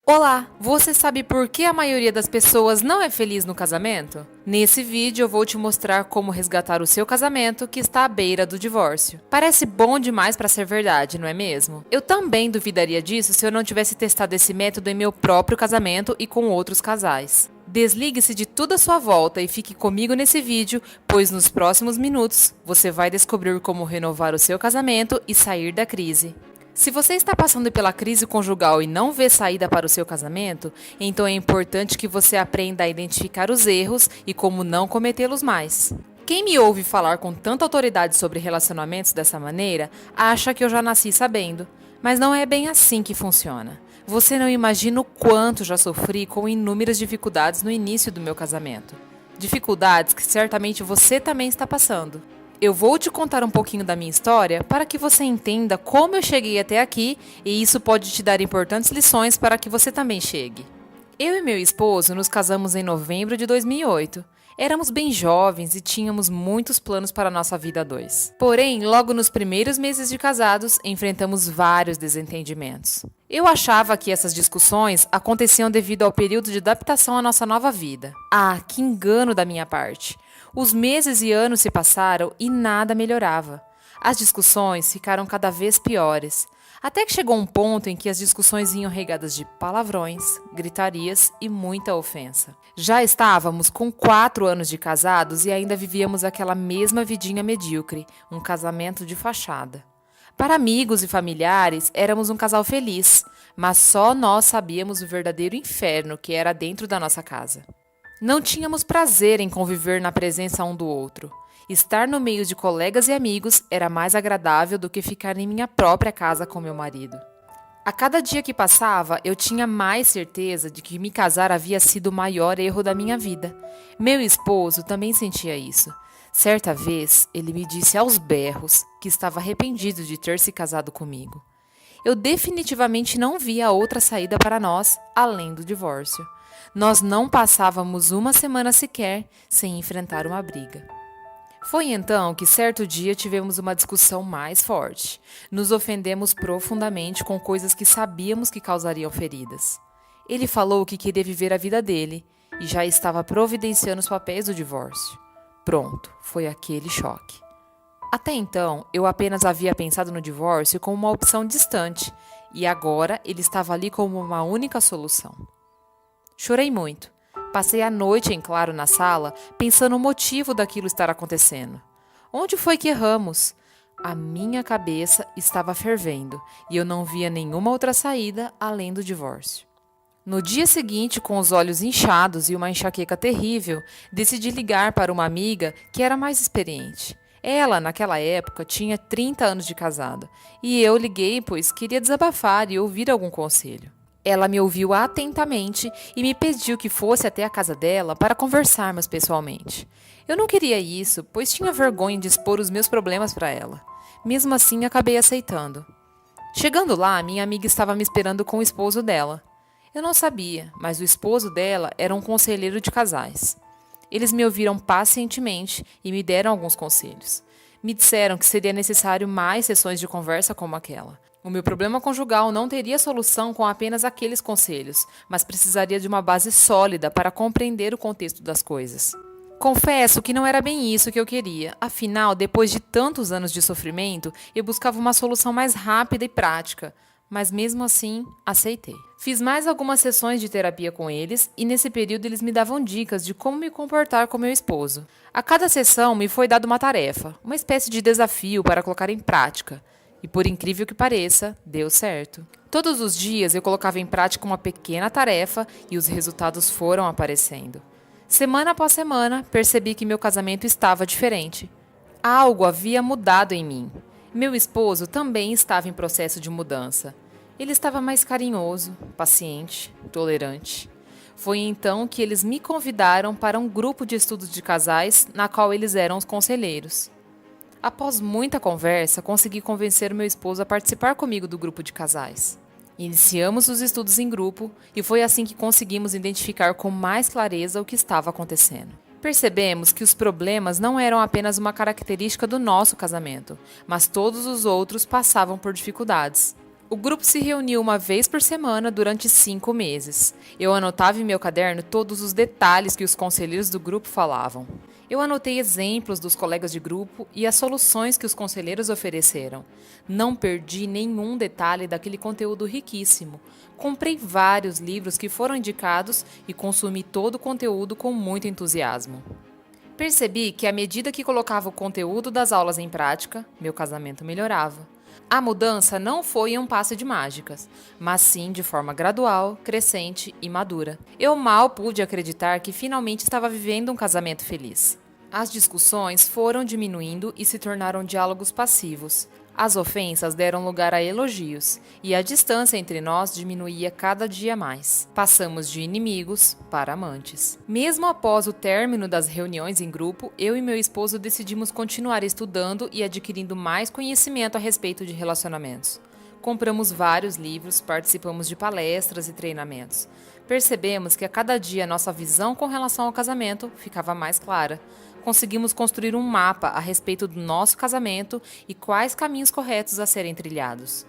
Olá, você sabe por que a maioria das pessoas não é feliz no casamento? Nesse vídeo eu vou te mostrar como resgatar o seu casamento que está à beira do divórcio. Parece bom demais para ser verdade, não é mesmo? Eu também duvidaria disso se eu não tivesse testado esse método em meu próprio casamento e com outros casais. Desligue-se de tudo à sua volta e fique comigo nesse vídeo, pois nos próximos minutos você vai descobrir como renovar o seu casamento e sair da crise. Se você está passando pela crise conjugal e não vê saída para o seu casamento, então é importante que você aprenda a identificar os erros e como não cometê-los mais. Quem me ouve falar com tanta autoridade sobre relacionamentos dessa maneira, acha que eu já nasci sabendo. Mas não é bem assim que funciona. Você não imagina o quanto já sofri com inúmeras dificuldades no início do meu casamento. Dificuldades que certamente você também está passando. Eu vou te contar um pouquinho da minha história para que você entenda como eu cheguei até aqui e isso pode te dar importantes lições para que você também chegue. Eu e meu esposo nos casamos em novembro de 2008. Éramos bem jovens e tínhamos muitos planos para a nossa vida a dois. Porém, logo nos primeiros meses de casados, enfrentamos vários desentendimentos. Eu achava que essas discussões aconteciam devido ao período de adaptação à nossa nova vida. Ah, que engano da minha parte! Os meses e anos se passaram e nada melhorava. As discussões ficaram cada vez piores. Até que chegou um ponto em que as discussões vinham regadas de palavrões, gritarias e muita ofensa. Já estávamos com 4 anos de casados e ainda vivíamos aquela mesma vidinha medíocre, um casamento de fachada. Para amigos e familiares, éramos um casal feliz, mas só nós sabíamos o verdadeiro inferno que era dentro da nossa casa. Não tínhamos prazer em conviver na presença um do outro. Estar no meio de colegas e amigos era mais agradável do que ficar em minha própria casa com meu marido. A cada dia que passava, eu tinha mais certeza de que me casar havia sido o maior erro da minha vida. Meu esposo também sentia isso. Certa vez, ele me disse aos berros que estava arrependido de ter se casado comigo. Eu definitivamente não via outra saída para nós, além do divórcio. Nós não passávamos uma semana sequer sem enfrentar uma briga. Foi então que certo dia tivemos uma discussão mais forte. Nos ofendemos profundamente com coisas que sabíamos que causariam feridas. Ele falou que queria viver a vida dele e já estava providenciando os papéis do divórcio. Pronto, foi aquele choque. Até então, eu apenas havia pensado no divórcio como uma opção distante e agora ele estava ali como uma única solução. Chorei muito. Passei a noite em claro na sala, pensando o motivo daquilo estar acontecendo. Onde foi que erramos? A minha cabeça estava fervendo e eu não via nenhuma outra saída além do divórcio. No dia seguinte, com os olhos inchados e uma enxaqueca terrível, decidi ligar para uma amiga que era mais experiente. Ela, naquela época, tinha 30 anos de casada e eu liguei pois queria desabafar e ouvir algum conselho. Ela me ouviu atentamente e me pediu que fosse até a casa dela para conversarmos pessoalmente. Eu não queria isso, pois tinha vergonha de expor os meus problemas para ela. Mesmo assim, acabei aceitando. Chegando lá, minha amiga estava me esperando com o esposo dela. Eu não sabia, mas o esposo dela era um conselheiro de casais. Eles me ouviram pacientemente e me deram alguns conselhos. Me disseram que seria necessário mais sessões de conversa como aquela. O meu problema conjugal não teria solução com apenas aqueles conselhos, mas precisaria de uma base sólida para compreender o contexto das coisas. Confesso que não era bem isso que eu queria, afinal, depois de tantos anos de sofrimento, eu buscava uma solução mais rápida e prática, mas mesmo assim, aceitei. Fiz mais algumas sessões de terapia com eles e nesse período eles me davam dicas de como me comportar com meu esposo. A cada sessão me foi dada uma tarefa, uma espécie de desafio para colocar em prática. E por incrível que pareça, deu certo. Todos os dias eu colocava em prática uma pequena tarefa e os resultados foram aparecendo. Semana após semana, percebi que meu casamento estava diferente. Algo havia mudado em mim. Meu esposo também estava em processo de mudança. Ele estava mais carinhoso, paciente, tolerante. Foi então que eles me convidaram para um grupo de estudos de casais, na qual eles eram os conselheiros. Após muita conversa, consegui convencer meu esposo a participar comigo do grupo de casais. Iniciamos os estudos em grupo e foi assim que conseguimos identificar com mais clareza o que estava acontecendo. Percebemos que os problemas não eram apenas uma característica do nosso casamento, mas todos os outros passavam por dificuldades. O grupo se reuniu uma vez por semana durante 5 meses. Eu anotava em meu caderno todos os detalhes que os conselheiros do grupo falavam. Eu anotei exemplos dos colegas de grupo e as soluções que os conselheiros ofereceram. Não perdi nenhum detalhe daquele conteúdo riquíssimo. Comprei vários livros que foram indicados e consumi todo o conteúdo com muito entusiasmo. Percebi que, à medida que colocava o conteúdo das aulas em prática, meu casamento melhorava. A mudança não foi em um passe de mágicas, mas sim de forma gradual, crescente e madura. Eu mal pude acreditar que finalmente estava vivendo um casamento feliz. As discussões foram diminuindo e se tornaram diálogos passivos. As ofensas deram lugar a elogios, e a distância entre nós diminuía cada dia mais. Passamos de inimigos para amantes. Mesmo após o término das reuniões em grupo, eu e meu esposo decidimos continuar estudando e adquirindo mais conhecimento a respeito de relacionamentos. Compramos vários livros, participamos de palestras e treinamentos. Percebemos que a cada dia nossa visão com relação ao casamento ficava mais clara. Conseguimos construir um mapa a respeito do nosso casamento e quais caminhos corretos a serem trilhados.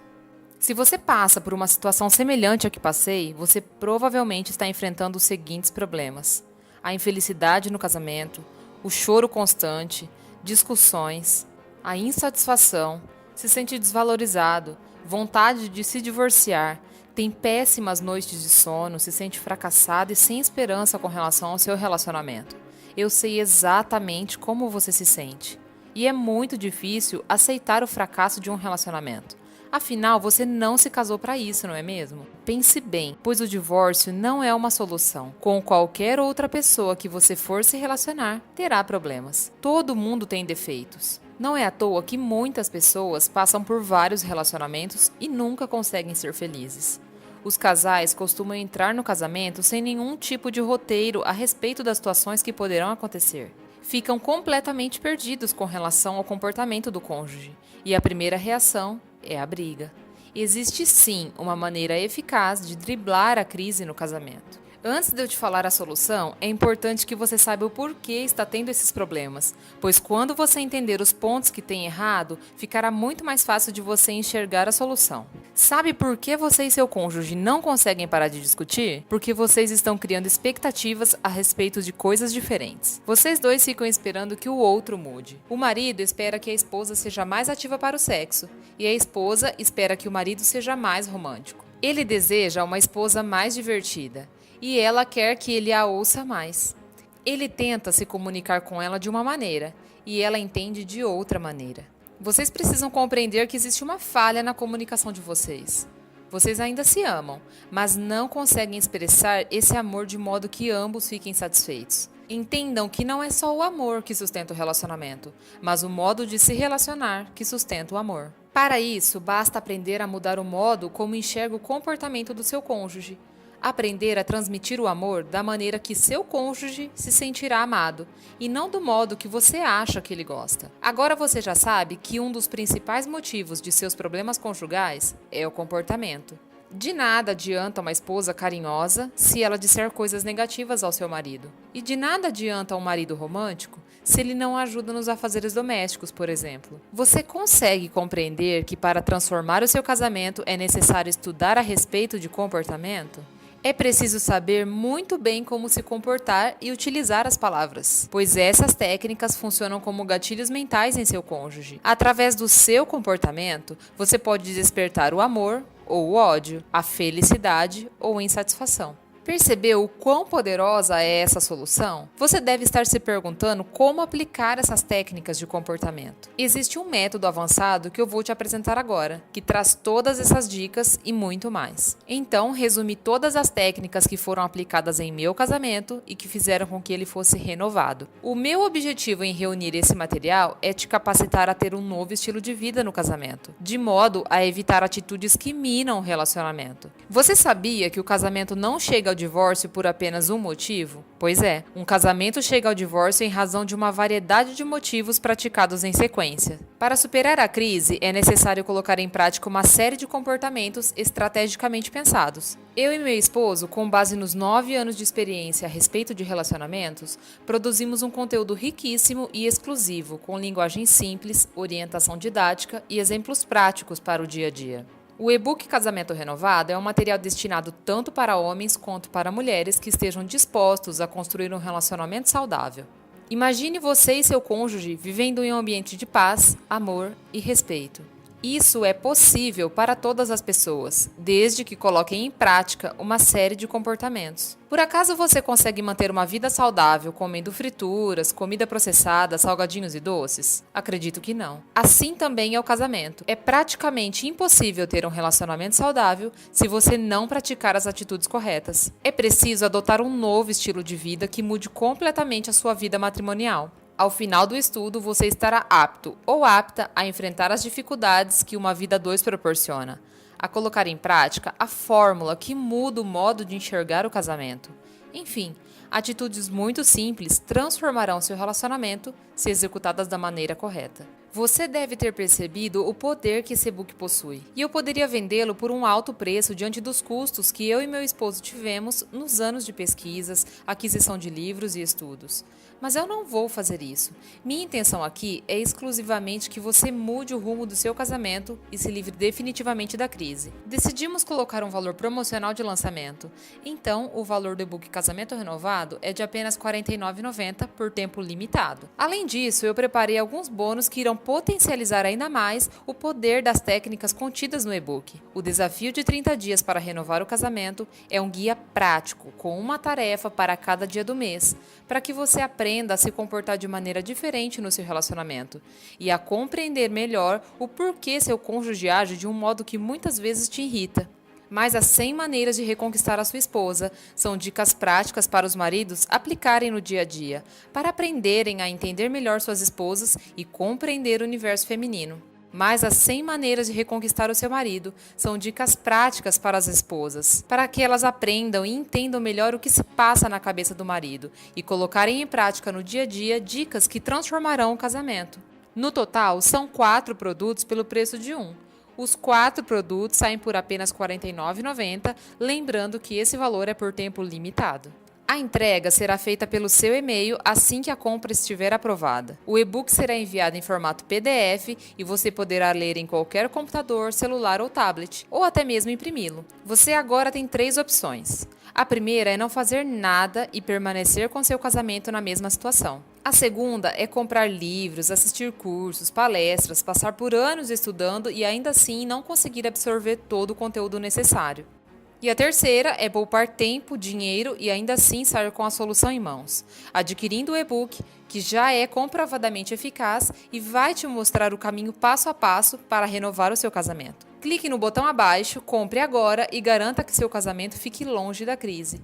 Se você passa por uma situação semelhante à que passei, você provavelmente está enfrentando os seguintes problemas: a infelicidade no casamento, o choro constante, discussões, a insatisfação, se sente desvalorizado, vontade de se divorciar, tem péssimas noites de sono, se sente fracassado e sem esperança com relação ao seu relacionamento. Eu sei exatamente como você se sente. E é muito difícil aceitar o fracasso de um relacionamento. Afinal, você não se casou para isso, não é mesmo? Pense bem, pois o divórcio não é uma solução. Com qualquer outra pessoa que você for se relacionar, terá problemas. Todo mundo tem defeitos. Não é à toa que muitas pessoas passam por vários relacionamentos e nunca conseguem ser felizes. Os casais costumam entrar no casamento sem nenhum tipo de roteiro a respeito das situações que poderão acontecer. Ficam completamente perdidos com relação ao comportamento do cônjuge, e a primeira reação é a briga. Existe sim uma maneira eficaz de driblar a crise no casamento. Antes de eu te falar a solução, é importante que você saiba o porquê está tendo esses problemas, pois quando você entender os pontos que tem errado, ficará muito mais fácil de você enxergar a solução. Sabe por que você e seu cônjuge não conseguem parar de discutir? Porque vocês estão criando expectativas a respeito de coisas diferentes. Vocês dois ficam esperando que o outro mude. O marido espera que a esposa seja mais ativa para o sexo, e a esposa espera que o marido seja mais romântico. Ele deseja uma esposa mais divertida, e ela quer que ele a ouça mais. Ele tenta se comunicar com ela de uma maneira, e ela entende de outra maneira. Vocês precisam compreender que existe uma falha na comunicação de vocês. Vocês ainda se amam, mas não conseguem expressar esse amor de modo que ambos fiquem satisfeitos. Entendam que não é só o amor que sustenta o relacionamento, mas o modo de se relacionar que sustenta o amor. Para isso, basta aprender a mudar o modo como enxerga o comportamento do seu cônjuge. Aprender a transmitir o amor da maneira que seu cônjuge se sentirá amado, e não do modo que você acha que ele gosta. Agora você já sabe que um dos principais motivos de seus problemas conjugais é o comportamento. De nada adianta uma esposa carinhosa se ela disser coisas negativas ao seu marido. E de nada adianta um marido romântico se ele não ajuda nos afazeres domésticos, por exemplo. Você consegue compreender que para transformar o seu casamento é necessário estudar a respeito de comportamento? É preciso saber muito bem como se comportar e utilizar as palavras, pois essas técnicas funcionam como gatilhos mentais em seu cônjuge. Através do seu comportamento, você pode despertar o amor ou o ódio, a felicidade ou a insatisfação. Percebeu o quão poderosa é essa solução? Você deve estar se perguntando como aplicar essas técnicas de comportamento. Existe um método avançado que eu vou te apresentar agora, que traz todas essas dicas e muito mais. Então, resumi todas as técnicas que foram aplicadas em meu casamento e que fizeram com que ele fosse renovado. O meu objetivo em reunir esse material é te capacitar a ter um novo estilo de vida no casamento, de modo a evitar atitudes que minam o relacionamento. Você sabia que o casamento não chega ao divórcio por apenas um motivo? Pois é, um casamento chega ao divórcio em razão de uma variedade de motivos praticados em sequência. Para superar a crise, é necessário colocar em prática uma série de comportamentos estrategicamente pensados. Eu e meu esposo, com base nos 9 anos de experiência a respeito de relacionamentos, produzimos um conteúdo riquíssimo e exclusivo, com linguagem simples, orientação didática e exemplos práticos para o dia a dia. O e-book Casamento Renovado é um material destinado tanto para homens quanto para mulheres que estejam dispostos a construir um relacionamento saudável. Imagine você e seu cônjuge vivendo em um ambiente de paz, amor e respeito. Isso é possível para todas as pessoas, desde que coloquem em prática uma série de comportamentos. Por acaso você consegue manter uma vida saudável comendo frituras, comida processada, salgadinhos e doces? Acredito que não. Assim também é o casamento. É praticamente impossível ter um relacionamento saudável se você não praticar as atitudes corretas. É preciso adotar um novo estilo de vida que mude completamente a sua vida matrimonial. Ao final do estudo, você estará apto ou apta a enfrentar as dificuldades que uma vida a dois proporciona, a colocar em prática a fórmula que muda o modo de enxergar o casamento. Enfim, atitudes muito simples transformarão seu relacionamento se executadas da maneira correta. Você deve ter percebido o poder que esse e-book possui, e eu poderia vendê-lo por um alto preço diante dos custos que eu e meu esposo tivemos nos anos de pesquisas, aquisição de livros e estudos. Mas eu não vou fazer isso. Minha intenção aqui é exclusivamente que você mude o rumo do seu casamento e se livre definitivamente da crise. Decidimos colocar um valor promocional de lançamento. Então, o valor do e-book Casamento Renovado é de apenas R$ 49,90 por tempo limitado. Além disso, eu preparei alguns bônus que irão potencializar ainda mais o poder das técnicas contidas no e-book. O desafio de 30 dias para renovar o casamento é um guia prático, com uma tarefa para cada dia do mês, para que você aprenda a se comportar de maneira diferente no seu relacionamento e a compreender melhor o porquê seu cônjuge age de um modo que muitas vezes te irrita. Mas as 100 maneiras de reconquistar a sua esposa são dicas práticas para os maridos aplicarem no dia a dia, para aprenderem a entender melhor suas esposas e compreender o universo feminino. Mas as 100 maneiras de reconquistar o seu marido são dicas práticas para as esposas, para que elas aprendam e entendam melhor o que se passa na cabeça do marido e colocarem em prática no dia a dia dicas que transformarão o casamento. No total, são 4 produtos pelo preço de um. Os 4 produtos saem por apenas R$ 49,90, lembrando que esse valor é por tempo limitado. A entrega será feita pelo seu e-mail assim que a compra estiver aprovada. O e-book será enviado em formato PDF e você poderá ler em qualquer computador, celular ou tablet, ou até mesmo imprimi-lo. Você agora tem 3 opções. A primeira é não fazer nada e permanecer com seu casamento na mesma situação. A segunda é comprar livros, assistir cursos, palestras, passar por anos estudando e ainda assim não conseguir absorver todo o conteúdo necessário. E a terceira é poupar tempo, dinheiro e ainda assim sair com a solução em mãos, adquirindo o e-book, que já é comprovadamente eficaz e vai te mostrar o caminho passo a passo para renovar o seu casamento. Clique no botão abaixo, compre agora e garanta que seu casamento fique longe da crise.